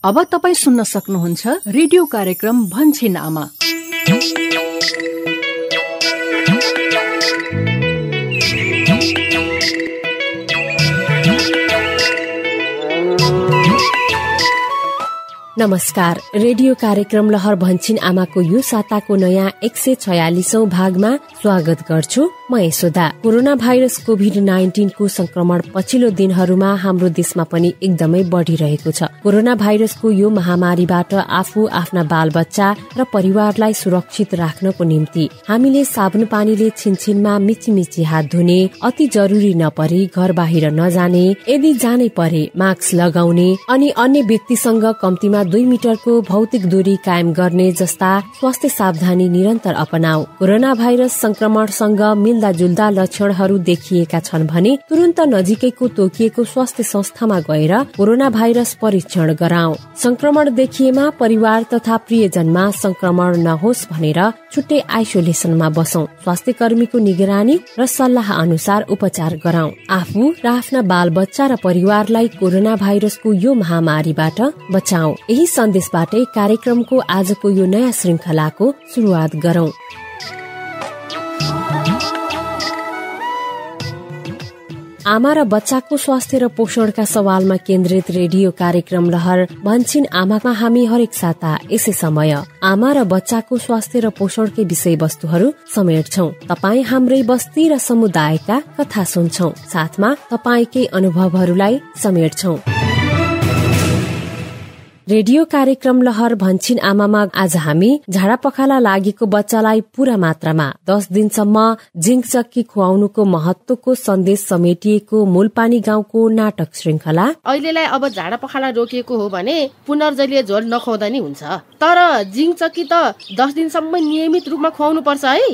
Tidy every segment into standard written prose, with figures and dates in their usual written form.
अब तपाईँ सुन्न सक्नुहुन्छ रेडियो कार्यक्रम भन्छिन आमा। नमस्कार, रेडियो कार्यक्रम लहर भन्छिन आमाको यो साताको नयाँ 146औं भागमा स्वागत गर्छु। म यशोदा। कोरोना भाइरस कोभिड-19 को संक्रमण पछिल्लो दिनहरूमा हाम्रो देशमा पनि एकदमै बढ़िरहेको छ। कोरोना भाइरसको यो महामारीबाट आफू, आफ्ना बालबच्चा र परिवारलाई सुरक्षित राख्नको निम्ति हामीले साबुन पानीले छिनछिनमा मिची हात धुने, अति जरुरी नपरे घर बाहिर नजाने, यदि जानै परे मास्क लगाउने अनि अन्य व्यक्तिसँग कम्तीमा 2 मिटरको भौतिक दूरी कायम गर्ने जस्ता स्वास्थ्य सावधानी निरन्तर अपनाऊ। कोरोना भाइरस संक्रमणसँग मिल्दा जुल्दा लक्षणहरू देखिएका छन् भने तुरन्त नजिकैको तोकिएको स्वास्थ्य संस्थामा गएर कोरोना भाइरस परीक्षण गराऊ। संक्रमण देखिएमा परिवार तथा प्रियजनमा संक्रमण नहोस् भनेर छुट्टै आइसोलेसनमा बसौं। स्वास्थ्य कर्मीको निगरानी र सल्लाह अनुसार उपचार गराऊ। आफू र आफ्ना बालबच्चा र परिवारलाई कोरोना भाइरसको यो महामारीबाट बचाऊ। यही सन्देशबाटै कार्यक्रमको आजको यो नयाँ श्रृंखलाको सुरुवात गरौं। आमा र बच्चाको स्वास्थ्य र पोषणका सवालमा केन्द्रित रेडियो कार्यक्रम लहर भन्छिन आमामा हामी हरेक साता यसै समय आमा र बच्चाको स्वास्थ्य र पोषणकै विषय वस्तुहरू समेट्छौं। तपाई हाम्रै बस्ती र समुदायका कथा सुन्छौं, साथमा तपाईकै अनुभवहरूलाई समेट्छौं। रेडियो कार्यक्रम लहर भन्छिन आमामा आज हामी झाडा पखाला लागेको बच्चालाई पूरा मात्रामा 10 दिनसम्म जिंक चक्की खुवाउनुको महत्वको सन्देश समेटिएको मूलपानी गाउँको नाटक श्रृंखला। अहिलेलाई अब झाडा पखाला रोकिएको हो भने पुनर्जलीय झोल नखुवाउँदा नि हुन्छ, तर जिंक चक्की त 10 दिनसम्म नियमित रूपमा खुवाउनु पर्छ है।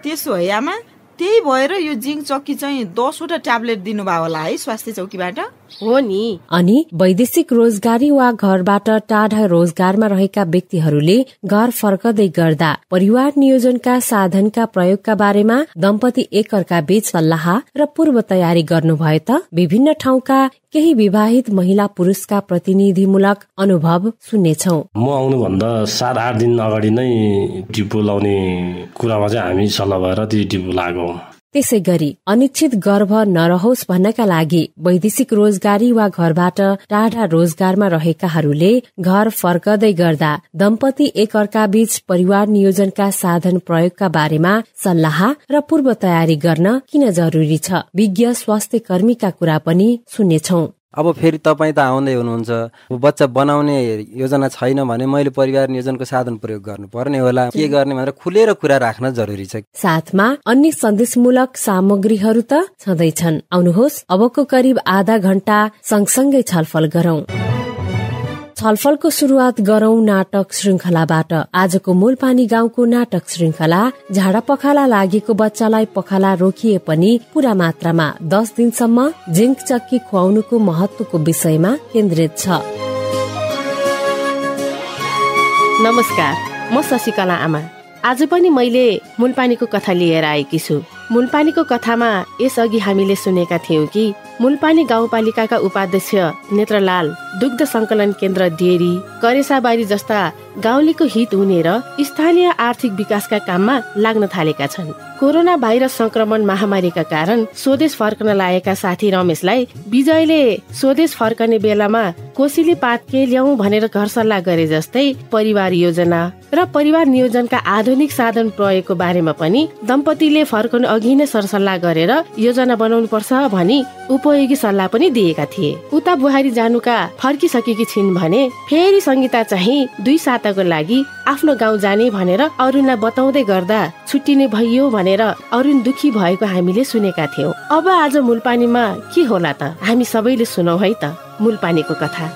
त्यसो है आमा, त्यही भएर यो जिंक चक्की चाहिँ 10 वटा ट्याब्लेट दिनुभयो होला है स्वास्थ्य चौकीबाट। हो नि। अनि वैदेशिक रोजगारी वा घरबाट टाढा रोजगारमा रहेका व्यक्तिहरूले घर फर्कदै गर्दा परिवार नियोजनका साधनका प्रयोगका बारेमा दम्पति एकअर्का बीच सल्लाह र पूर्व तयारी गर्नु भए त विभिन्न ठाउँका केही विवाहित महिला पुरुषका प्रतिनिधिमूलक अनुभव सुन्नेछौ। म आउनुभन्दा 7-8 दिन अगाडि नै टिपो लाउने कुरामा चाहिँ हामी सल्लाह भएर ती टिपो लागौ। त्यसै गरी अनिश्चित गर्भ नरहोस् भन्नका लागि वैदेशिक रोजगारी वा घरबाट टाढा रोजगारमा रहेकाहरूले घर फर्कदै गर्दा दम्पति एकअर्का बीच परिवार नियोजनका साधन प्रयोगका बारेमा सल्लाह र पूर्व तयारी गर्न किन जरुरी छ, विज्ञ स्वास्थ्य कर्मीका कुरा पनि सुन्नेछौ। अब फेरि तपाईँ त आउँदै हुनुहुन्छ, बच्चा बनाउने योजना छैन भने मैले परिवार नियोजनको साधन प्रयोग गर्नु पर्ने होला, के गर्ने भनेर खुलेर कुरा राख्न जरुरी छ। साथमा अन्य सन्देशमूलक सामग्रीहरू त छँदैछन्। आउनुहोस् अबको करिब आधा घण्टा सँगसँगै छलफल गरौं। छलफलको शुरुआत गरौं नाटक श्रृंखलाबाट। आजको मूलपानी गाउँको नाटक श्रृंखला झाडा पखाला लागेको बच्चालाई पखाला रोकिए पनि पूरा मात्रामा 10 दिनसम्म जिंक चक्की खुवाउनुको महत्वको विषयमा केन्द्रित छ। नमस्कार, म शशिकला आमा। आज पनि मैले मूलपानीको कथा लिएर आएकी छु। मूलपानीको कथामा यसअघि हामीले सुनेका थियौं कि मूलपानी गाउँपालिकाका उपाध्यक्ष नेत्रलाल दुग्ध संकलन केन्द्र डेरी, करेसाबारी जस्ता गाउँलेको हित हुने र स्थानीय आर्थिक विकासका काममा लाग्न थालेका छन्। कोरोना भाइरस संक्रमण महामारीका कारण स्वदेश फर्कन लागेका साथी रमेशलाई विजयले स्वदेश फर्कने बेलामा कोसिली पात के ल्याऊ भनेर घर सल्लाह गरे जस्तै परिवार योजना र परिवार नियोजनका आधुनिक साधन प्रयोगको बारेमा पनि दम्पतिले फर्कनु अघि नै सरसल्लाह गरेर योजना बनाउनु पर्छ भनी उपयोगी सल्लाह पनि दिएका थिए। उता बुहारी जानुका फर्किसकेकी छिन् भने फेरि संगीता चाहिँ 2 साताको लागि आफ्नो गाउँ जाने भनेर अरुणलाई बताउँदै गर्दा छुट्टिने भइयो भनेर अरुण दुखी भएको हामीले सुनेका थियौं। अब आज मूलपानीमा के होला त, हामी सबैले सुनौ है त मूलपानीको कथा।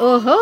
ओहो,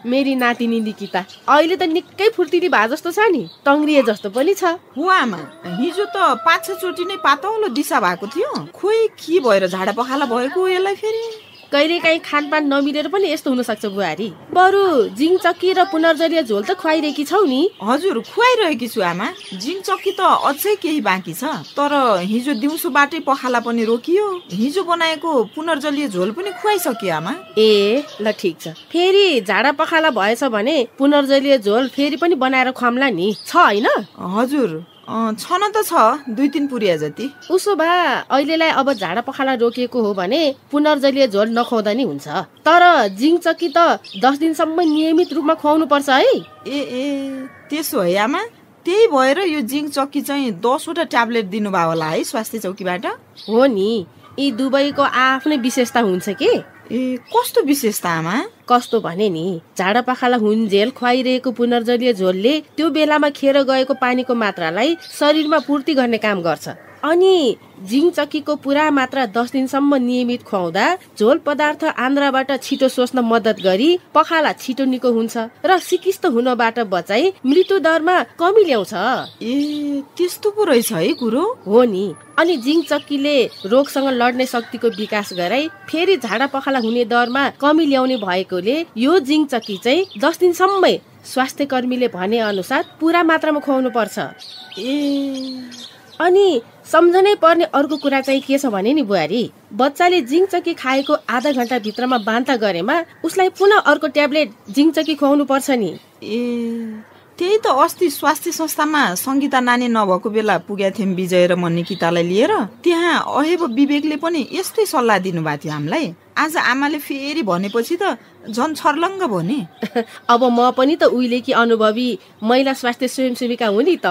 मेरी नातिनी निकिता अहिले त निकै फुर्तिली भए जस्तो छ नि, टङ्ग्रिए जस्तो पनि छ। हो आमा, हिजो त 5-6 चोटि नै पातलो दिशा भएको थियो। खोइ के भएर झाडा पखाला भएको यसलाई फेरि। कहिलेकाहीँ खानपान नमिलेर पनि यस्तो हुन सक्छ बुहारी। बरु जिङ चक्की र पुनर्जलीय झोल त खुवाइरहेकी छौ नि? हजुर, खुवाइरहेकी छु आमा। जिङ चक्की त अझै केही बाँकी छ, तर हिजो दिउँसोबाटै पखाला पनि रोकियो। हिजो बनाएको पुनर्जलीय झोल पनि खुवाइसके आमा। ए ल ठिक छ, फेरि झाडा पखाला भएछ भने पुनर्जलीय झोल फेरि पनि बनाएर खुवाम्ला नि, छ हैन? हजुर छ न त छ, 2-3 पुरिया जति। उसो भए अहिलेलाई अब झाडा पखाला रोकिएको हो भने पुनर्जलीय झोल नखुवाउँदा नि हुन्छ, तर जिङ चक्की त 10 दिनसम्म नियमित रूपमा खुवाउनु पर्छ है। ए त्यसो है आमा, त्यही भएर यो जिङ चक्की चाहिँ 10 वटा ट्याब्लेट दिनुभयो होला है स्वास्थ्य चौकीबाट? हो नि, यी दुवैको आफ्नै विशेषता हुन्छ कि। ए कस्तो विशेषता आमा? कस्तो भने नि, झाडा पखाला हुन्जेल खुवाइरहेको पुनर्जलीय झोलले त्यो बेलामा खेर गएको पानीको मात्रालाई शरीरमा पूर्ति गर्ने काम गर्छ। अनि जिङ चक्कीको पुरा मात्रा 10 दिनसम्म नियमित खुवाउँदा झोल पदार्थ आन्द्राबाट छिटो सोच्न मद्दत गरी पखाला छिटो निको हुन्छ र सिकिस्त हुनबाट बचाई मृत्यु दरमा कमी ल्याउँछ। ए त्यस्तो पो रहेछ है कुरो? हो नि। अनि जिङ चक्कीले रोगसँग लड्ने शक्तिको विकास गराई फेरि झाडा पखाला हुने दरमा कमी ल्याउने भएकोले यो जिङ चक्की चाहिँ 10 दिनसम्मै स्वास्थ्य कर्मीले भने अनुसार पुरा मात्रामा खुवाउनु पर्छ। ए अनि सम्झनै पर्ने अर्को कुरा चाहिँ के छ भने नि बुहारी, बच्चाले जिङ चक्की खाएको आधा घण्टा भित्रमा बान्ता गरेमा उसलाई पुनः अर्को ट्याब्लेट जिङ चक्की खुवाउनु पर्छ नि। ए त्यही त अस्ति स्वास्थ्य संस्थामा सङ्गीता नानी नभएको बेला पुगेका थियौँ विजय र म निकितालाई लिएर। त्यहाँ अहेब विवेकले पनि यस्तै सल्लाह दिनुभएको थियो हामीलाई। आज आमाले फेरि भनेपछि त झन् छर्लङ्ग भयो नि। अब म पनि त उहिलेकी अनुभवी महिला स्वास्थ्य स्वयंसेविका हुँ नि त,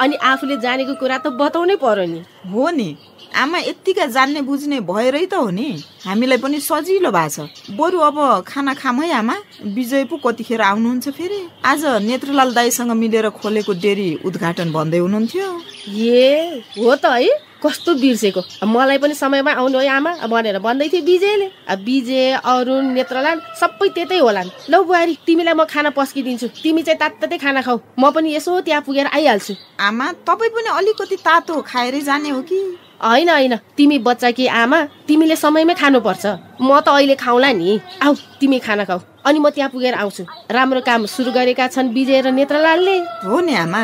अनि आफूले जानेको कुरा त बताउनै पर्यो नि। हो नि आमा, यत्तिका जान्ने बुझ्ने भएरै त हो नि, हामीलाई पनि सजिलो भएको छ। बरु अब खाना खाम है आमा, विजय पो कतिखेर आउनुहुन्छ फेरि? आज नेत्रलाल दाईसँग मिलेर खोलेको डेरी उद्घाटन भन्दै हुनुहुन्थ्यो। ए हो त है, कस्तो बिर्सेको। मलाई पनि समयमा आउनु है आमा भनेर भन्दै थियो विजयले। विजय, अरुण, नेत्रलाल सबै त्यतै होलान्। लौ बुहारी, तिमीलाई म खाना पस्किदिन्छु, तिमी चाहिँ तातै खाना खाऊ, म पनि यसो त्यहाँ पुगेर आइहाल्छु। आमा तपाईँ पनि अलिकति तातो खाएरै जाने हो कि? होइन होइन, तिमी बच्चा कि आमा, तिमीले समयमै खानुपर्छ। म त अहिले खाउँला नि, आऊ तिमी खाना खाऊ, अनि म त्यहाँ पुगेर आउँछु। राम्रो काम सुरु गरेका छन् विजय र नेत्रलालले। हो नि आमा।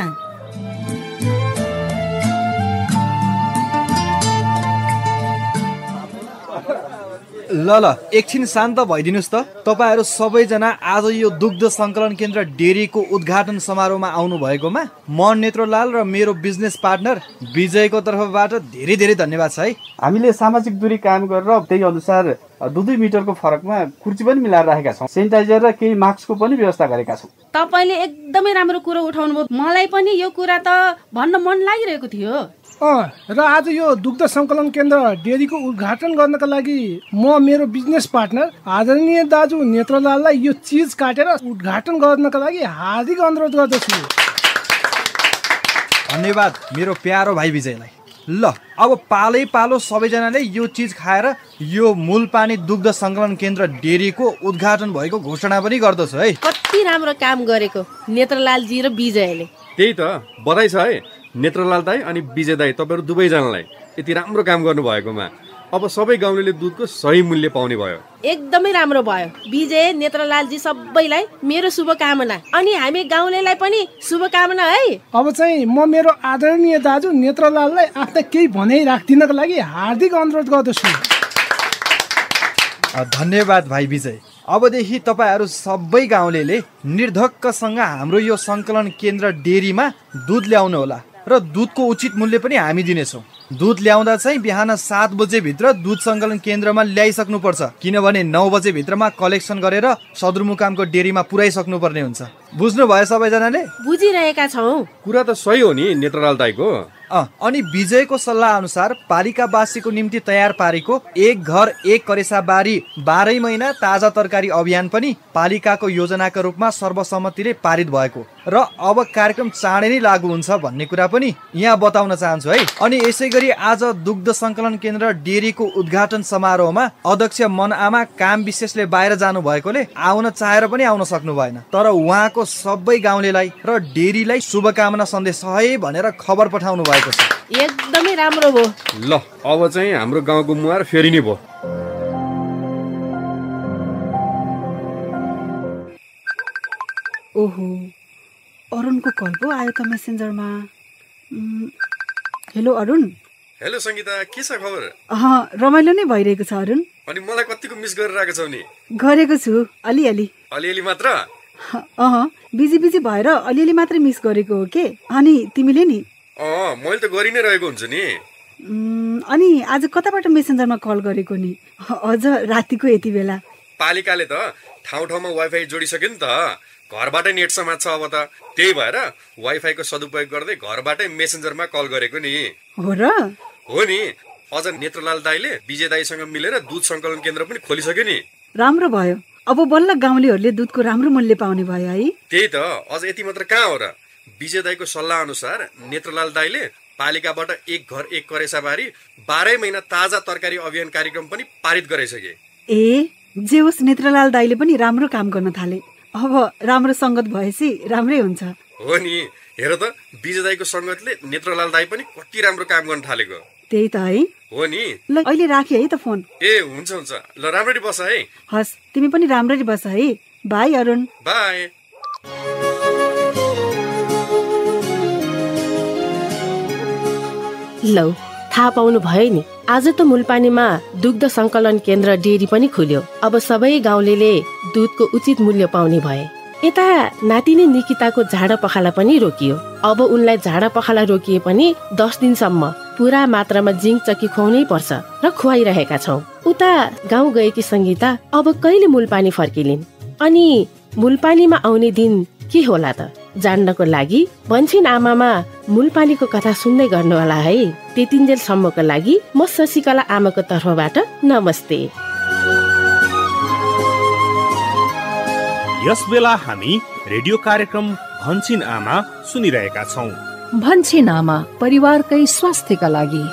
ल एकछिन शान्त भइदिनुहोस् त। तपाईँहरू सबैजना आज यो दुग्ध सङ्कलन केन्द्र डेरीको उद्घाटन समारोहमा आउनु भएकोमा म नेत्रलाल र मेरो बिजनेस पार्टनर विजयको तर्फबाट धेरै धेरै धन्यवाद छ है। हामीले सामाजिक दूरी कायम गरेर त्यही अनुसार 2-2 मिटरको फरकमा कुर्सी पनि मिलाएर राखेका छौँ। सेनिटाइजर र केही मास्कको पनि व्यवस्था गरेका छौँ। तपाईँले एकदमै राम्रो कुरो उठाउनु भयो। मलाई पनि यो कुरा त भन्न मन लागिरहेको थियो। र आज यो दुग्ध सङ्कलन केन्द्र डेरीको उद्घाटन गर्नका लागि म मेरो बिजनेस पार्टनर आदरणीय दाजु नेत्रलाललाई यो चिज काटेर उद्घाटन गर्नका लागि हार्दिक अनुरोध गर्दछु। धन्यवाद मेरो प्यारो भाइ विजयलाई। ल अब पालै पालो सबैजनाले यो चिज खाएर यो मूलपानी दुग्ध सङ्कलन केन्द्र डेरीको उद्घाटन भएको घोषणा पनि गर्दछु है। कति राम्रो काम गरेको नेत्रलालजी र विजयले। त्यही त बधाई छ है नेत्रलाल दाई अनि विजय दाई, तपाईँहरू दुवैजनालाई यति राम्रो काम गर्नुभएकोमा। अब सबै गाउँलेले दुधको सही मूल्य पाउने भयो। एकदमै राम्रो भयो। विजय, नेत्रलालजी सबैलाई मेरो शुभकामना, अनि हामी गाउँलेलाई पनि शुभकामना है। अब चाहिँ म मेरो आदरणीय दाजु नेत्रलाललाई आफ्नै केही भनाइ राखिदिनको लागि हार्दिक अनुरोध गर्दछु। धन्यवाद भाइ विजय। अबदेखि तपाईँहरू सबै गाउँलेले निर्धक्कसँग हाम्रो यो सङ्कलन केन्द्र डेरीमा दुध ल्याउनु होला र दुधको उचित मूल्य पनि हामी दिनेछौँ। दुध ल्याउँदा चाहिँ बिहान 7 बजे भित्र दुध सङ्कलन केन्द्रमा ल्याइसक्नुपर्छ, किनभने 9 बजे भित्रमा कलेक्सन गरेर सदरमुकामको डेरीमा पुर्याइसक्नु पर्ने हुन्छ। बुझ्नुभयो सबैजनाले? बुझिरहेका छौँ। कुरा त सही हो नि नेत्रलाल दाईको। अनि विजयको सल्लाह अनुसार पालिकावासीको निम्ति तयार पारेको एक घर एक करेसा बारी 12 महिना ताजा तरकारी अभियान पनि पालिकाको योजनाका रूपमा सर्वसम्मतिले पारित भएको र अब कार्यक्रम चाँडै नै लागू हुन्छ भन्ने कुरा पनि यहाँ बताउन चाहन्छु है। अनि यसै गरी आज दुग्ध सङ्कलन केन्द्र डेरीको उद्घाटन समारोहमा अध्यक्ष मन आमा काम विशेषले बाहिर जानु भएकोले आउन चाहेर पनि आउन सक्नु भएन, तर उहाँको सबै गाउँलेलाई र डेरीलाई शुभकामना सन्देश है भनेर खबर पठाउनु भएको छ। एकदमै राम्रो भयो। ल अब चाहिँ हाम्रो गाउँको मुहार फेरि नै भयो। ओहो, अरुणको कल पो आयो त मेसेन्जरमा। हेलो अरुण। हेलो सङ्गीता, के छ खबर? रमाइलो नै भइरहेको छ अरुण। अनि मलाई कतिको मिस गरिरहेको छौ नि? गरेको छु, अलिअलि। अलिअलि मात्र? बिजी भएर अलिअलि मात्रै मिस गरेको हो के। अनि तिमीले नि? मैले त गरि नै रहेको हुन्छु नि। अनि आज कताबाट मेसेन्जरमा कल गरेको नि? अझ रातिको यति बेला? पालिकाले त ठाउँ ठाउँमा वाइफाई जोडिसक्यो नि त, घरबाटै नेट समात्छ अब त। त्यही भएर वाइफाईको सदुपयोग गर्दै घरबाटै मेसेन्जरमा कल गरेको नि। हो र? हो नि। अझ नेत्रलाल दाइले विजय दाइसँग मिलेर दुध सङ्कलन केन्द्र पनि खोलिसक्यो नि। राम्रो भयो, अब बल्ल गाउँलेहरूले दुधको राम्रो मूल्य पाउने भयो है। त्यही त, अझ यति मात्र कहाँ हो र। विजय दाइको सल्लाह अनुसार नेत्रलाल दाइले पालिकाबाट एक घर एक करेसाबारी 12 महिना ताजा तरकारी अभियान कार्यक्रम पनि पारित गराइसके। जे होस्, नेत्रलाल दाइले पनि राम्रो काम गर्न थाले। अब राम्रो संगत भएपछि राम्रै हुन्छ। हो नि, हेर त विजय दाइको संगतले नेत्रलाल दाइ पनि कति राम्रो काम गर्न थालेको। त्यही त है। हो नि। ल अहिले राखे है त फोन। हुन्छ हुन्छ, ल राम्ररी बस है। हस्, तिमी पनि राम्ररी बस है। बाई अरुण। बाई। लौ, थाहा पाउनु भयो नि, आज त मुलपानीमा दुग्ध संकलन केन्द्र डेरी पनि खुल्यो। अब सबै गाउँलेले दुधको उचित मूल्य पाउने भए। यता नातिनी निकिताको झाडा पखाला पनि रोकियो। अब उनलाई झाडा पखाला रोकिए पनि 10 दिनसम्म पूरा मात्रामा जिङ्क चक्की खुवाउनै पर्छ र खुवाइरहेका छौँ। उता गाउँ गएकी सङ्गीता अब कहिले मुलपानी फर्किलिन्? अनि मुलपानीमा आउने दिन के होला त जान्नको लागि भन्छिन् आमामा मुलपानीको कथा सुन्दै गर्नुहोला है। त्यतिन्जेलसम्मको लागि म शशिकला आमाको तर्फबाट नमस्ते। यस बेला हामी रेडियो कार्यक्रम भन्छिन् आमा सुनिरहेका छौँ। भन्छिन् आमा, परिवारकै स्वास्थ्यका लागि।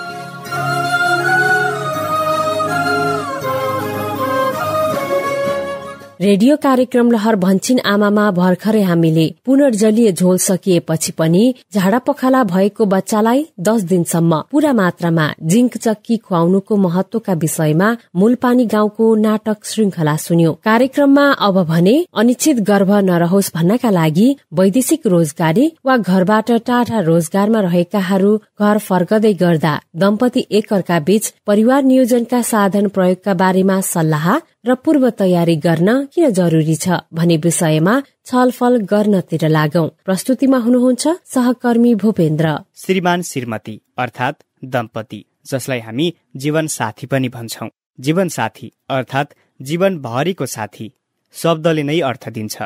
रेडियो कार्यक्रम लहर भन्छिन् आमामा भर्खरै हामीले पुनर्जलीय झोल सकिएपछि पनि झाडा पखाला भएको बच्चालाई 10 दिनसम्म पूरा मात्रामा जिङ्क चक्की खुवाउनुको महत्वका विषयमा मुलपानी गाउँको नाटक श्रृंखला सुन्यो। कार्यक्रममा अब भने अनिश्चित गर्भ नरहोस् भन्नका लागि वैदेशिक रोजगारी वा घरबाट टाढा रोजगारमा रहेकाहरू घर फर्कदै गर्दा दम्पति एकअर्का बीच परिवार नियोजनका साधन प्रयोगका बारेमा सल्लाह र पूर्व तयारी गर्न किन जरुरी छ भन्ने विषयमा छलफल गर्नतिर लागौं। प्रस्तुतिमा हुनुहुन्छ सहकर्मी भूपेन्द्र। श्रीमान श्रीमती अर्थात् दम्पति, जसलाई हामी जीवन साथी पनि भन्छौं। जीवन साथी अर्थात् जीवन भरिको साथी शब्दले नै अर्थ दिन्छ।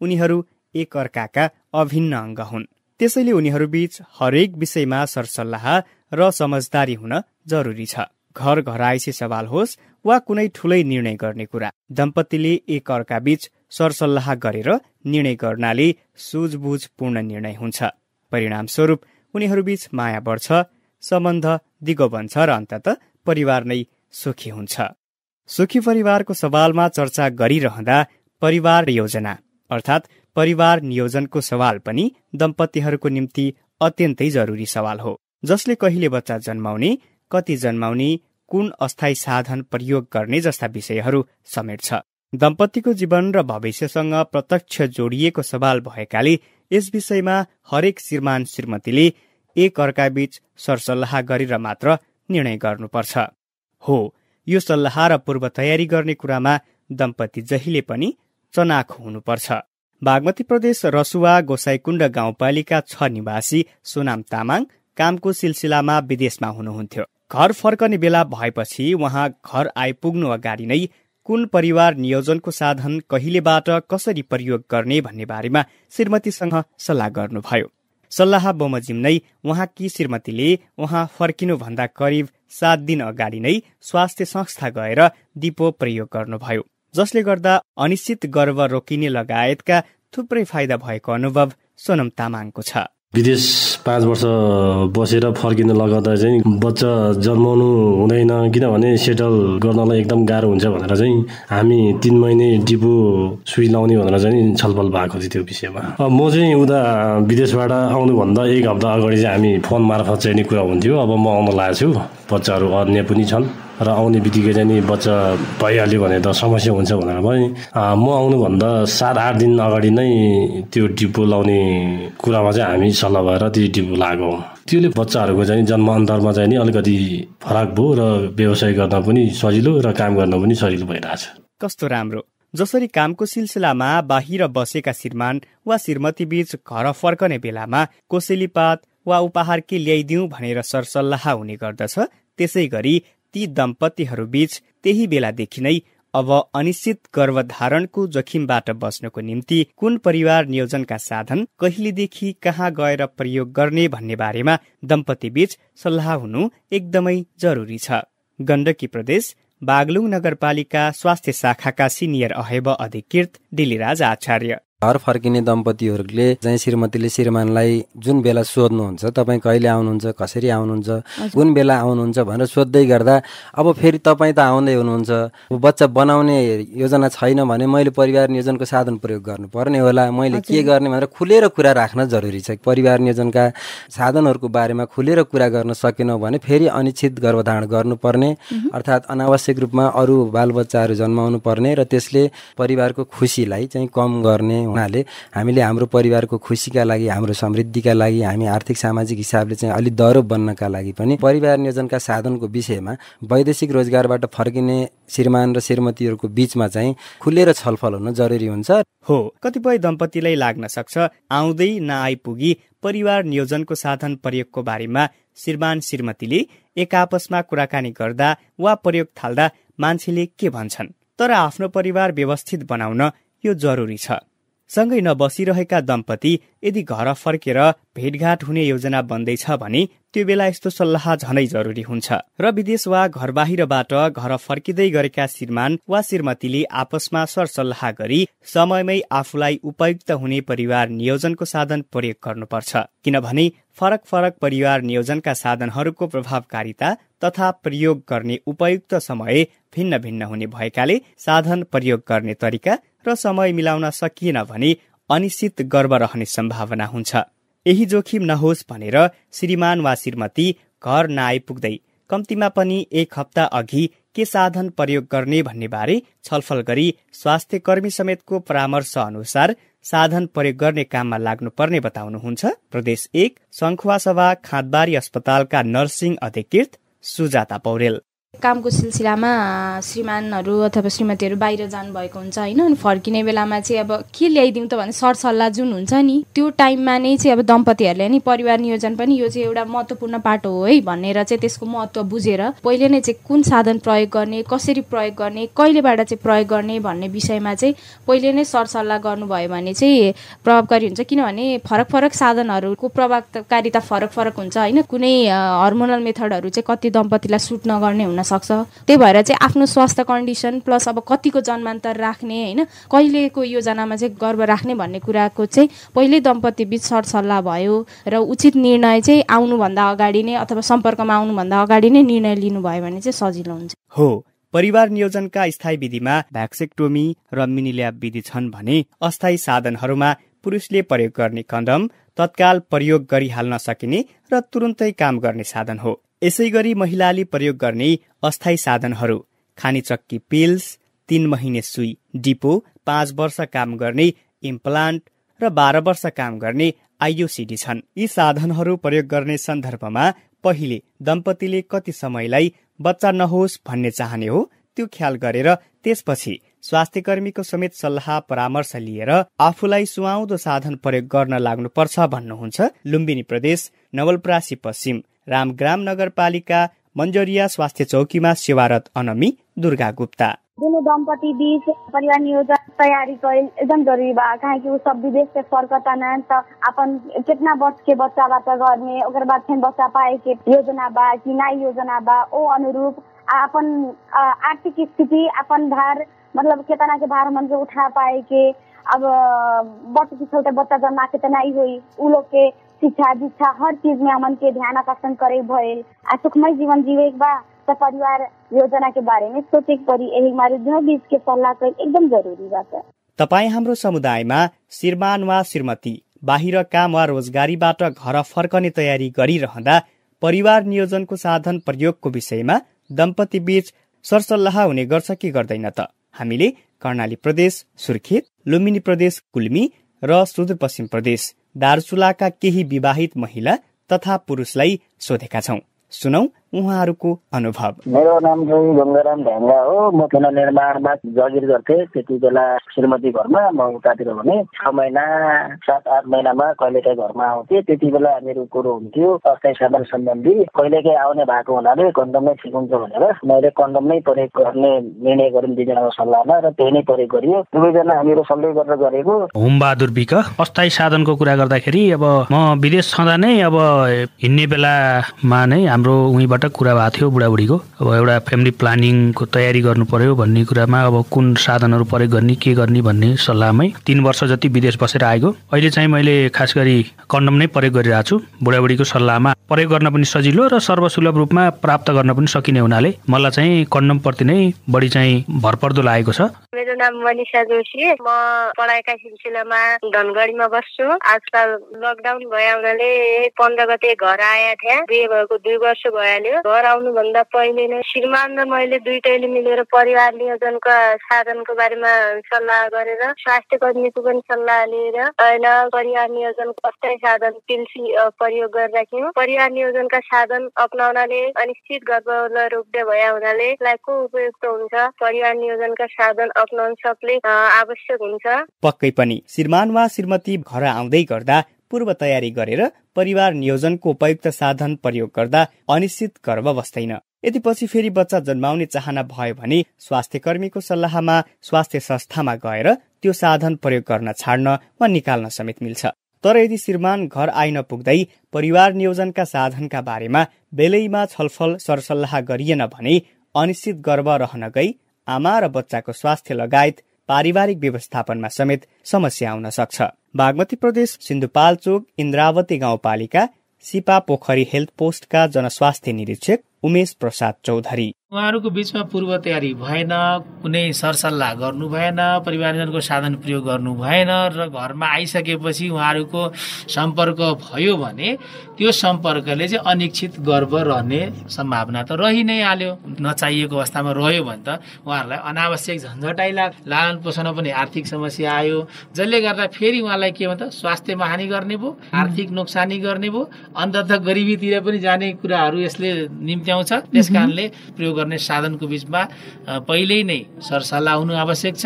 उनीहरू एक अर्काका अभिन्न अङ्ग हुन्। त्यसैले उनीहरू बीच हरेक विषयमा सरसल्लाह र समझदारी हुन जरुरी छ। घर घरायसी सवाल होस् वा कुनै ठूलै निर्णय गर्ने कुरा, दम्पतिले एक अर्का बीच सरसल्लाह गरेर निर्णय गर्नाले सुझबुझपूर्ण निर्णय हुन्छ। परिणाम स्वरूप उनीहरू बीच माया बढ्छ, सम्बन्ध दिगो बन्छ र अन्ततः परिवार नै सुखी हुन्छ। सुखी परिवारको सवालमा चर्चा गरिरहँदा परिवार योजना अर्थात् परिवार नियोजनको सवाल पनि दम्पतिहरूको निम्ति अत्यन्तै जरुरी सवाल हो, जसले कहिले बच्चा जन्माउने, कति जन्माउने, कुन अस्थायी साधन प्रयोग गर्ने जस्ता विषयहरू समेट्छ। दम्पतिको जीवन र भविष्यसँग प्रत्यक्ष जोडिएको सवाल भएकाले यस विषयमा हरेक श्रीमान श्रीमतीले एक अर्का बीच सरसल्लाह गरेर मात्र निर्णय गर्नुपर्छ। हो, यो सल्लाह र पूर्व तयारी गर्ने कुरामा दम्पति जहिले पनि चनाखो हुनुपर्छ। बागमती प्रदेश रसुवा गोसाईकुण्ड गाउँपालिका 6 निवासी सोनाम तामाङ कामको सिलसिलामा विदेशमा हुनुहुन्थ्यो। घर फर्कने बेला भएपछि उहाँ घर आइपुग्नु अगाडि नै कुन परिवार नियोजनको साधन कहिलेबाट कसरी प्रयोग गर्ने भन्ने बारेमा श्रीमतीसँग सल्लाह गर्नुभयो। सल्लाह बमोजिम नै उहाँकी श्रीमतीले उहाँ फर्किनुभन्दा करिब 7 दिन अगाडि नै स्वास्थ्य संस्था गएर डिपो प्रयोग गर्नुभयो, जसले गर्दा अनिश्चित गर्भ रोकिने लगायतका थुप्रै फाइदा भएको अनुभव सोनम तामाङको छ। विदेश 5 वर्ष बसेर फर्किन लगाउँदा चाहिँ बच्चा जन्माउनु हुँदैन, किनभने सेटल गर्नलाई एकदम गाह्रो हुन्छ भनेर चाहिँ हामी 3 महिने डिपो सुई लाउने भनेर चाहिँ छलफल भएको थियो त्यो विषयमा। अब म चाहिँ उता विदेशबाट आउनुभन्दा 1 हप्ता अगाडि चाहिँ हामी फोन मार्फत चाहिँ नि कुरा हुन्थ्यो। अब म आउन लागेको छु, बच्चाहरू अन्य पनि छन्, र आउने बित्तिकै चाहिँ नि बच्चा भइहाल्यो भने त समस्या हुन्छ भनेर पनि म आउनुभन्दा 7-8 दिन अगाडि नै त्यो डिपो लाउने कुरामा चाहिँ हामी सल्लाह भएर त्यो डिपो लागेको। त्यसले बच्चाहरूको चाहिँ जन्म अन्तरमा चाहिँ नि अलिकति फरक भयो र व्यवसाय गर्न पनि सजिलो र काम गर्न पनि सजिलो भइरहेछ। कस्तो राम्रो। जसरी कामको सिलसिलामा बाहिर बसेका श्रीमान वा श्रीमती बीच घर फर्कने बेलामा कोसेलीपात वा उपहार के ल्याइदिउँ भनेर सरसल्लाह हुने गर्दछ, त्यसै गरी ती दम्पतिहरू बीच त्यही बेलादेखि नै अब अनिश्चित गर्भधारणको जोखिमबाट बच्नको निम्ति कुन परिवार नियोजनका साधन कहिलेदेखि कहाँ गएर प्रयोग गर्ने भन्ने बारेमा दम्पति बीच सल्लाह हुनु एकदमै जरुरी छ। गण्डकी प्रदेश बागलुङ नगरपालिका स्वास्थ्य शाखाका सिनियर अहेब अधिकृत डिलिराज आचार्य। घर फर्किने दम्पतिहरूले चाहिँ श्रीमतीले श्रीमानलाई जुन बेला सोध्नुहुन्छ तपाईँ कहिले आउनुहुन्छ, कसरी आउनुहुन्छ, कुन बेला आउनुहुन्छ भनेर सोध्दै गर्दा अब फेरि तपाईँ त आउँदै हुनुहुन्छ, बच्चा बनाउने योजना छैन भने मैले परिवार नियोजनको साधन प्रयोग गर्नुपर्ने होला, मैले के गर्ने भनेर खुलेर कुरा राख्न जरुरी छ। परिवार नियोजनका साधनहरूको बारेमा खुलेर कुरा गर्न सकेनौँ भने फेरि अनिश्चित गर्भधारण गर्नुपर्ने अर्थात् अनावश्यक रूपमा अरू बालबच्चाहरू जन्माउनु पर्ने र त्यसले परिवारको खुसीलाई चाहिँ कम गर्ने हुनाले हामीले हाम्रो परिवारको खुसीका लागि, हाम्रो समृद्धिका लागि, हामी आर्थिक सामाजिक हिसाबले चाहिँ अलि दह्रो बन्नका लागि पनि परिवार नियोजनका साधनको विषयमा वैदेशिक रोजगारबाट फर्किने श्रीमान र श्रीमतीहरूको बीचमा चाहिँ खुलेर छलफल हुन जरुरी हुन्छ। हो, कतिपय दम्पतिलाई लाग्न सक्छ आउँदै नआइपुगी परिवार नियोजनको साधन प्रयोगको बारेमा श्रीमान श्रीमतीले एक आपसमा कुराकानी गर्दा वा प्रयोग थाल्दा मान्छेले के भन्छन्, तर आफ्नो परिवार व्यवस्थित बनाउन यो जरुरी छ। सँगै नबसिरहेका दम्पति यदि घर फर्केर भेटघाट हुने योजना बन्दैछ भने त्यो बेला यस्तो सल्लाह झनै जरुरी हुन्छ र विदेश वा घर बाहिरबाट घर फर्किँदै गरेका श्रीमान वा श्रीमतीले आपसमा सरसल्लाह गरी समयमै आफूलाई उपयुक्त हुने परिवार नियोजनको साधन प्रयोग गर्नुपर्छ। किनभने फरक फरक परिवार नियोजनका साधनहरूको प्रभावकारिता तथा प्रयोग गर्ने उपयुक्त समय भिन्न भिन्न हुने भएकाले साधन प्रयोग गर्ने तरिका र समय मिलाउन सकिएन भने अनिश्चित गर्भ रहने सम्भावना हुन्छ। यही जोखिम नहोस् भनेर श्रीमान वा श्रीमती घर नआइपुग्दै कम्तीमा पनि 1 हप्ता अघि के साधन प्रयोग गर्ने भन्ने बारे छलफल गरी स्वास्थ्य कर्मी समेतको परामर्श अनुसार साधन प्रयोग गर्ने काममा लाग्नुपर्ने बताउनुहुन्छ प्रदेश 1 सङ्खुवासभा खाँदबारी अस्पतालका नर्सिङ अधिकृत सुजाता पौडेल। कामको सिलसिलामा श्रीमानहरू अथवा श्रीमतीहरू बाहिर जानुभएको हुन्छ होइन, अनि फर्किने बेलामा चाहिँ अब के ल्याइदिउँ त भन्ने सरसल्लाह जुन हुन्छ नि त्यो टाइममा नै चाहिँ अब दम्पतिहरूले नि परिवार नियोजन पनि यो चाहिँ एउटा महत्त्वपूर्ण पाटो हो है भनेर चाहिँ त्यसको महत्त्व बुझेर पहिले नै चाहिँ कुन साधन प्रयोग गर्ने, कसरी प्रयोग गर्ने, कहिलेबाट चाहिँ प्रयोग गर्ने भन्ने विषयमा चाहिँ पहिले नै सरसल्लाह गर्नुभयो भने चाहिँ प्रभावकारी हुन्छ। किनभने फरक फरक साधनहरूको प्रभावकारिता फरक फरक हुन्छ होइन, कुनै हर्मोनल मेथडहरू चाहिँ कति दम्पतिलाई सुट नगर्ने हुन सक्छ। त्यही भएर चाहिँ आफ्नो स्वास्थ्य कन्डिसन प्लस अब कतिको जन्मान्तर राख्ने होइन, कहिलेको योजनामा चाहिँ गर्भ राख्ने भन्ने कुराको चाहिँ पहिल्यै दम्पति बीच सरसल्लाह भयो र उचित निर्णय चाहिँ आउनुभन्दा अगाडि नै अथवा सम्पर्कमा आउनुभन्दा अगाडि नै निर्णय लिनुभयो भने चाहिँ सजिलो हुन्छ। हो, परिवार नियोजनका स्थायी विधिमा भ्याक्सेक्टोमी र मिनिल्याब विधि छन् भने अस्थायी साधनहरूमा पुरुषले प्रयोग गर्ने कन्डम तत्काल प्रयोग गरिहाल्न सकिने र तुरुन्तै काम गर्ने साधन हो। यसै गरी महिलाले प्रयोग गर्ने अस्थायी साधनहरू खानीचक्की पिल्स, 3 महिने सुई डिपो, 5 वर्ष काम गर्ने इम्प्लान्ट र 12 वर्ष काम गर्ने आइयुसिडी छन्। यी साधनहरू प्रयोग गर्ने सन्दर्भमा पहिले दम्पतिले कति समयलाई बच्चा नहोस् भन्ने चाहने हो त्यो ख्याल गरेर त्यसपछि स्वास्थ्य कर्मीको समेत सल्लाह परामर्श लिएर आफूलाई सुहाउँदो साधन प्रयोग गर्न लाग्नुपर्छ भन्नुहुन्छ लुम्बिनी प्रदेश नवलपरासी पश्चिम रामग्राम नगरपालिका मञ्जरिया स्वास्थ्य चौकीमा सेवारत अनमी दुर्गा गुप्ता। दुनू दम्पति बीच परिवार नियोजन तैयारी करेल एकदम जरूरी बा, काहे कि वो सब विदेश से फर्कता न त अपन कितना वर्ष के बच्चा बात गर्ने, ओकर बाद फिर बच्चा पाए के योजना बा कि नई योजना बा ओ अनुरूप अपन आर्थिक स्थिति अपन भार मतलब कितना के भार मन के उठा पाए के अब बच्चे की छोटे बच्चा जन्मा के नहीं हुई उ लोग के शिक्षा दीक्षा हर चीज में हमन के ध्यान आकर्षण करे भइल आ सुखमय जीवन जीवे बा तो परिवार योजना के बारे में सोचे परी यही हमारे दोनों बीच के सल्लाह कर एकदम जरूरी बात है। तपाई हाम्रो समुदायमा श्रीमान वा श्रीमती बाहिर काम वा रोजगारीबाट घर फर्कने तयारी गरिरहँदा परिवार नियोजनको साधन प्रयोगको विषयमा दम्पति बीच सरसल्लाह हुने गर्छ कि गर्दैन त? हामीले कर्णाली प्रदेश सुर्खेत, लुम्बिनी प्रदेश गुल्मी र सुदूरपश्चिम प्रदेश दार्चुलाका केही विवाहित महिला तथा पुरुषलाई सोधेका छौं। सुनौ उहाँहरूको अनुभव। मेरो नाम चाहिँ गंगाराम ढ्याङ्गा हो। म पुनर्निर्माणमा जागिर गर्थे। त्यति बेला श्रीमती घरमा, म उतातिर भने 6 महिना 7-8 महिनामा कहिलेकाहीँ घरमा आउँथे। त्यति बेला हामीहरू कुरो हुन्थ्यो अस्थायी साधन सम्बन्धी। कहिलेकाहीँ आउने भएको हुनाले कन्डम नै ठिक हुन्छ भनेर मैले कन्डम नै प्रयोग गर्ने निर्णय गरौँ दुईजनाको सल्लाहमा, र त्यही नै प्रयोग गरियो। दुवैजना हामीहरू सल्लाह गरेर गरेको। होमबहादुर विक। अस्थायी साधनको कुरा गर्दाखेरि अब म विदेश छँदा नै अब हिँड्ने बेलामा नै हाम्रो उहीँबाट कुरा भएको थियो बुढाबुढीको। अब एउटा फ्यामिली प्लानिङको तयारी गर्नु पर्यो भन्ने कुरामा अब कुन साधनहरू प्रयोग गर्ने, के गर्ने भन्ने सल्लाहमै 3 वर्ष जति विदेश बसेर आएको। अहिले चाहिँ मैले खास गरी कन्डम नै प्रयोग गरिरहेको छु। बुढाबुढीको सल्लाहमा प्रयोग गर्न पनि सजिलो र सर्वसुलभ रूपमा प्राप्त गर्न पनि सकिने हुनाले मलाई चाहिँ कन्डम प्रति नै बढी चाहिँ भरपर्दो लागेको छ। मेरो नाम मनिषा जोशी। म पढाइका सिलसिलामा धनगढीमा बस्छु। आजकल लकडाउन भए हुनाले 15 गते घर आएका थिएँ। बिहे भएको 2 वर्ष भइहाल्यो। घर आउनुभन्दा पहिले नै श्रीमान र मैले दुईटैले मिलेर परिवार नियोजनका साधनको बारेमा सल्लाह गरेर स्वास्थ्य कर्मीको पनि सल्लाह लिएर अहिले परिवार नियोजनको अस्थायी साधन पिल्सी प्रयोग गरिराख्यौँ। परिवार नियोजनका साधन अपनाउनाले अनिश्चित गर्भलाई रोक्दै भए हुनाले को उपयुक्त हुन्छ। परिवार नियोजनका साधन अपनाउन सक्ने आवश्यक हुन्छ। पक्कै पनि श्रीमान वा श्रीमती घर आउँदै गर्दा पूर्व तयारी गरेर परिवार नियोजनको उपयुक्त साधन प्रयोग गर्दा अनिश्चित गर्भ बस्दैन। यदि पछि फेरि बच्चा जन्माउने चाहना भयो भने स्वास्थ्य कर्मीको सल्लाहमा स्वास्थ्य संस्थामा गएर त्यो साधन प्रयोग गर्न छाड्न वा निकाल्न समेत मिल्छ। तर यदि श्रीमान घर आइन पुग्दै परिवार नियोजनका साधनका बारेमा बेलैमा छलफल सरसल्लाह गरिएन भने अनिश्चित गर्भ रहन गई आमा र बच्चाको स्वास्थ्य लगायत पारिवारिक व्यवस्थापनमा समेत समस्या आउन सक्छ। बागमती प्रदेश सिन्धुपाल्चोक इन्द्रावती गाउँपालिका सिपा पोखरी हेल्थ पोस्टका जनस्वास्थ्य निरीक्षक उमेश प्रसाद चौधरी। उहाँहरूको बीचमा पूर्व तयारी भएन, कुनै सरसल्लाह गर्नु भएन, परिवार नियोजनको साधन प्रयोग गर्नु भएन र घरमा आइसकेपछि उहाँहरूको सम्पर्क भयो भने त्यो सम्पर्कले चाहिँ अनिश्चित गर्भ रहने सम्भावना त रहि नै हाल्यो। नचाहिएको अवस्थामा रह्यो भने त उहाँहरूलाई अनावश्यक झन्झटाइ लालन पोषण पनि आर्थिक समस्या आयो, जसले गर्दा फेरि उहाँलाई के भन्छ स्वास्थ्यमा हानि गर्ने भयो, आर्थिक नोक्सानी गर्ने भयो, अन्ततः गरिबीतिर पनि जाने कुराहरू यसले निम्त्याउँछ। त्यस कारणले प्रयोग गर्ने साधनको बीचमा पहिल्यै नै सरसल्लाह हुनु आवश्यक छ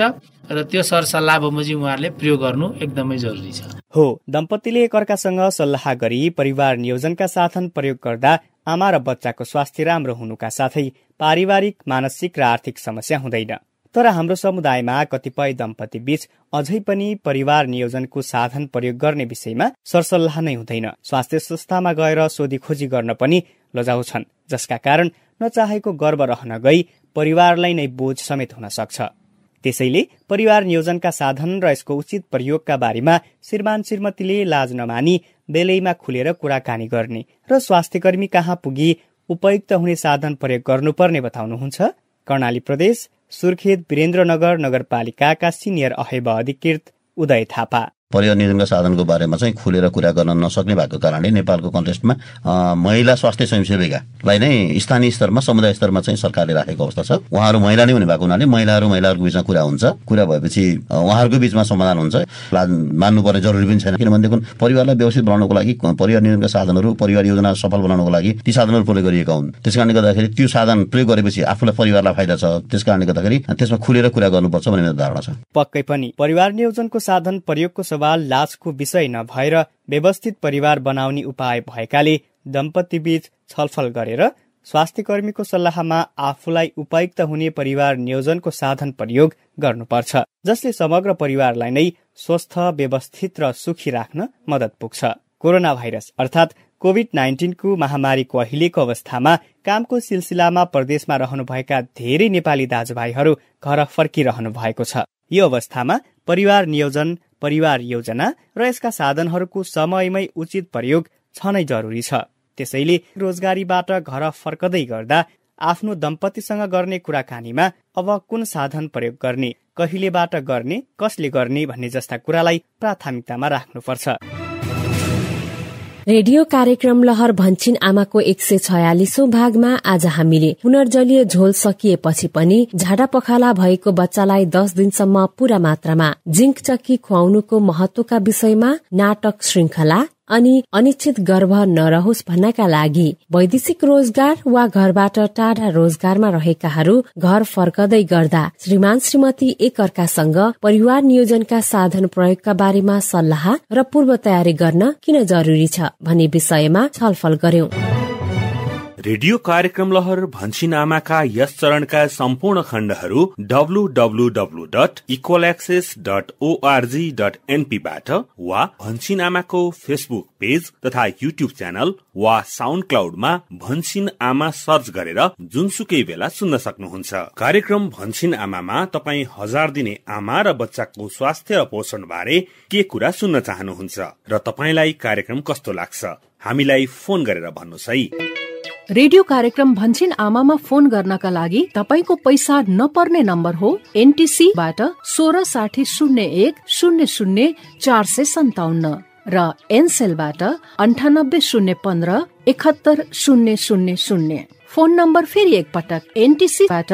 र त्यो सरसल्लाह बमोजिम उहाँहरूले प्रयोग गर्नु एकदमै जरुरी छ। हो, दम्पतिले एकअर्कासँग सल्लाह गरी परिवार नियोजनका साधन प्रयोग गर्दा आमा र बच्चाको स्वास्थ्य राम्रो हुनुका साथै पारिवारिक, मानसिक र आर्थिक समस्या हुँदैन। तर हाम्रो समुदायमा कतिपय दम्पति बीच अझै पनि परिवार नियोजनको साधन प्रयोग गर्ने विषयमा सरसल्लाह नै हुँदैन। स्वास्थ्य संस्थामा गएर सोधी खोजी गर्न पनि लजाउँछन्, जसका कारण नचाहेको गर्भ रहन गई परिवारलाई नै बोझ समेत हुन सक्छ। त्यसैले परिवार नियोजनका साधन र यसको उचित प्रयोगका बारेमा श्रीमान श्रीमतीले लाज नमानी बेलैमा खुलेर कुराकानी गर्ने र स्वास्थ्यकर्मी कहाँ पुगी उपयुक्त हुने साधन प्रयोग गर्नुपर्ने बताउनुहुन्छ कर्णाली प्रदेश सुर्खेत वीरेन्द्रनगर नगरपालिकाका सिनियर अहेब अधिकृत उदय थापा। परिवार नियोजनका साधनको बारेमा चाहिँ खुलेर कुरा गर्न नसक्ने भएको कारणले नेपालको कन्टेक्स्टमा महिला स्वास्थ्य स्वयंसेविकालाई नै स्थानीय स्तरमा, समुदाय स्तरमा चाहिँ सरकारले राखेको अवस्था छ। उहाँहरू महिला नै हुने भएको हुनाले महिलाहरूको बीचमा कुरा हुन्छ। कुरा भएपछि उहाँहरूको बीचमा समाधान हुन्छ। मान्नुपर्ने जरुरी पनि छैन, किनभने परिवारलाई व्यवस्थित बनाउनको लागि परिवार नियोजनका साधनहरू, परिवार योजना सफल बनाउनको लागि ती साधनहरू प्रयोग गरिएका हुन्। त्यसकारणले गर्दाखेरि त्यो साधन प्रयोग गरेपछि आफूलाई परिवारलाई फाइदा छ। त्यसकारणले गर्दाखेरि त्यसमा खुलेर कुरा गर्नुपर्छ भन्ने मेरो धारणा छ। पक्कै पनि परिवार नियोजनको साधन प्रयोगको सवाल लाजको विषय नभएर व्यवस्थित परिवार बनाउने उपाय भएकाले दम्पति बीच छलफल गरेर स्वास्थ्य कर्मीको सल्लाहमा आफूलाई उपयुक्त हुने परिवार नियोजनको साधन प्रयोग गर्नुपर्छ, जसले समग्र परिवारलाई नै स्वस्थ, व्यवस्थित र सुखी राख्न मद्दत पुग्छ। कोरोना भाइरस अर्थात् कोभिड-19 को महामारीको अहिलेको अवस्थामा कामको सिलसिलामा प्रदेशमा रहनुभएका धेरै नेपाली दाजुभाइहरू घर फर्किरहनु भएको छ। यो अवस्थामा परिवार नियोजन, परिवार योजना र यसका साधनहरूको समयमै उचित प्रयोग छनै जरुरी छ। त्यसैले रोजगारीबाट घर फर्कदै गर्दा आफ्नो दम्पतिसँग गर्ने कुराकानीमा अब कुन साधन प्रयोग गर्ने, कहिलेबाट गर्ने, कसले गर्ने भन्ने जस्ता कुरालाई प्राथमिकतामा राख्नुपर्छ। रेडियो कार्यक्रम लहर भन्छिन आमाको 146औं भागमा आज हामीले पुनर्जलीय झोल सकिएपछि पनि झाडा पखाला भएको बच्चालाई 10 दिनसम्म पूरा मात्रामा जिंक चक्की खुवाउनुको महत्वका विषयमा नाटक श्रृंखला अनि अनिश्चित गर्भ नरहोस् भन्नका लागि वैदेशिक रोजगार वा घरबाट टाढा रोजगारमा रहेकाहरू घर फर्कदै गर्दा श्रीमान श्रीमती एक अर्कासँग परिवार नियोजनका साधन प्रयोगका बारेमा सल्लाह र पूर्व तयारी गर्न किन जरुरी छ भन्ने विषयमा छलफल गर्यौं। रेडियो कार्यक्रम लहर भन्छिन आमाका यस चरणका सम्पूर्ण खण्डहरू www.equalaccess.org.np बाट वा भन्छिन आमाको फेसबुक पेज तथा युट्युब च्यानल वा साउन्ड क्लाउडमा भन्छिन आमा सर्च गरेर जुनसुकै बेला सुन्न सक्नुहुन्छ। कार्यक्रम भन्छिन आमामा तपाई 1000 दिने आमा र बच्चाको स्वास्थ्य र पोषण बारे के कुरा सुन्न चाहनुहुन्छ र तपाईलाई कार्यक्रम कस्तो लाग्छ हामीलाई फोन गरेर भन्नुहोस् है। रेडियो कार्यक्रम भन्छिन आमामा फोन गर्नका लागि तपाईको पैसा नपर्ने नम्बर हो NTC बाट 166001 00 457 र एनसेल बाट 9801 71000। फोन नम्बर फेरि एक पटक NTC बाट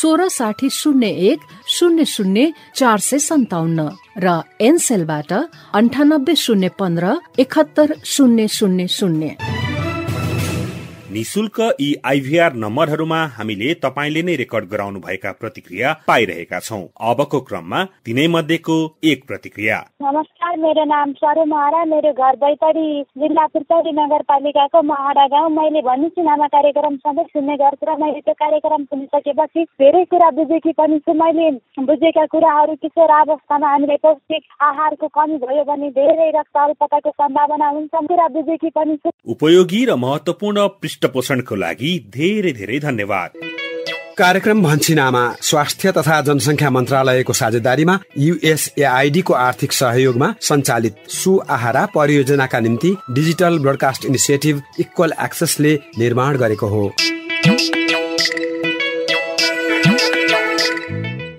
166001 00 457 र एनसेल बाट 9801 71000। निशुल्क यी IVR नम्बरहरूमा हामीले तपाईले नै रेकर्ड गराउनु भएका प्रतिक्रिया पाइरहेका छौं। अबको क्रममा तिनै मध्येको एक प्रतिक्रिया। नमस्कार, मेरो नाम सरू महरा, मेरो घर बैतडी जिल्ला पुर्चौली नगरपालिकाको महडा गाउँ। मैले भन्छिन आमा कार्यक्रम सधैँ सुन्ने गर्छु र मैले त्यो कार्यक्रम सुनिसकेपछि धेरै कुरा बुझेकी पनि छु। मैले बुझेका कुराहरू किशोर अवस्थामा हामीले पौष्टिक आहारको कमी भयो भने धेरै रक्त अल्पताको सम्भावना हुन्छ कुरा बुझेकी पनि छु। उपयोगी र महत्वपूर्ण पृष्ठपोषणको लागि धेरै धेरै धन्यवाद। कार्यक्रम भन्छिन आमा स्वास्थ्य तथा जनसंख्या मन्त्रालयको साझेदारीमा USAID को आर्थिक सहयोगमा सञ्चालित सुआहारा परियोजनाका निम्ति डिजिटल ब्रोडकास्ट इनिसिएटिभ इक्वल एक्सेसले निर्माण गरेको हो।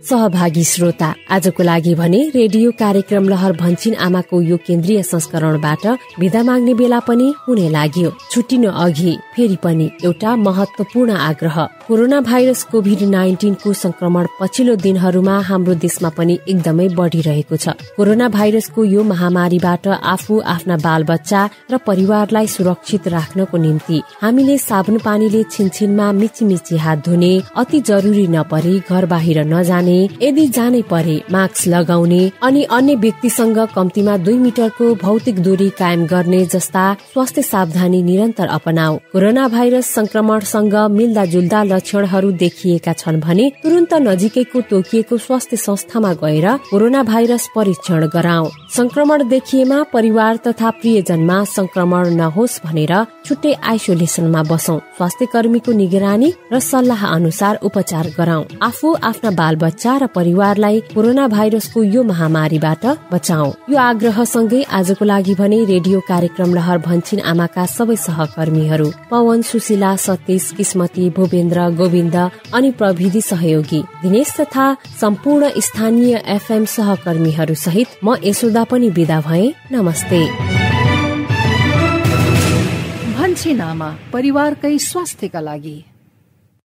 सहभागी श्रोता, आजको लागि भने रेडियो कार्यक्रम लहर भन्छिन आमाको यो केन्द्रीय संस्करणबाट बिदा माग्ने बेला पनि हुने लाग्यो। छुट्टिनु अघि फेरि पनि एउटा महत्वपूर्ण आग्रह। कोरोना भाइरस कोभिड-19 को संक्रमण पछिल्लो दिनहरूमा हाम्रो देशमा पनि एकदमै बढ़िरहेको छ। कोरोना भाइरसको यो महामारीबाट आफू, आफ्ना बालबच्चा र परिवारलाई सुरक्षित राख्नको निम्ति हामीले साबुन पानीले छिनछिनमा मिची हात धुने, अति जरुरी नपरी घर बाहिर नजाने, यदि जानै परे मास्क लगाउने अनि अन्य व्यक्तिसँग कम्तीमा 2 मिटरको भौतिक दूरी कायम गर्ने जस्ता स्वास्थ्य सावधानी निरन्तर अपनाऊ। कोरोना भाइरस संक्रमणसँग मिल्दा जुल्दा लक्षणहरू देखिएका छन् भने तुरन्त नजिकैको तोकिएको स्वास्थ्य संस्थामा गएर कोरोना भाइरस परीक्षण गराऊ। संक्रमण देखिएमा परिवार तथा प्रियजनमा संक्रमण नहोस् भनेर छुट्टै आइसोलेसनमा बसौं। स्वास्थ्य कर्मीको निगरानी र सल्लाह अनुसार उपचार गराऊ। आफू, आफ्ना बालबच्चा र परिवारलाई कोरोना भाइरसको यो महामारीबाट बचाऊ। यो आग्रहसँगै आजको लागि भने रेडियो कार्यक्रम लहर भन्छिन आमाका सबै सहकर्मीहरू पवन, सुशीला, सतीश, किस्मती, भूपेन्द्र, गोविन्द अनि प्रविधि सहयोगी दिनेश तथा सम्पूर्ण स्थानीय FM सहकर्मीहरू सहित म यशोदा पनि बिदा भए। नमस्ते। भन्छिन आमा परिवारकै स्वास्थ्यका लागि।